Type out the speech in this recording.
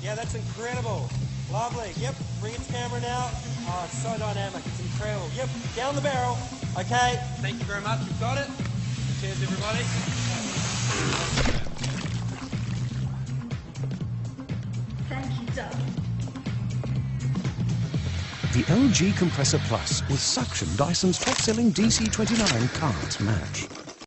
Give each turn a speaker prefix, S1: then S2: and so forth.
S1: Yeah, that's incredible. Lovely. Yep, bring its camera now. Oh, it's so dynamic. It's incredible. Yep, down the barrel. Okay, thank you very much. We've got it. Cheers, everybody.
S2: Thank you, Doug.
S3: The LG Compressor Plus with suction Dyson's top-selling DC29 can't match.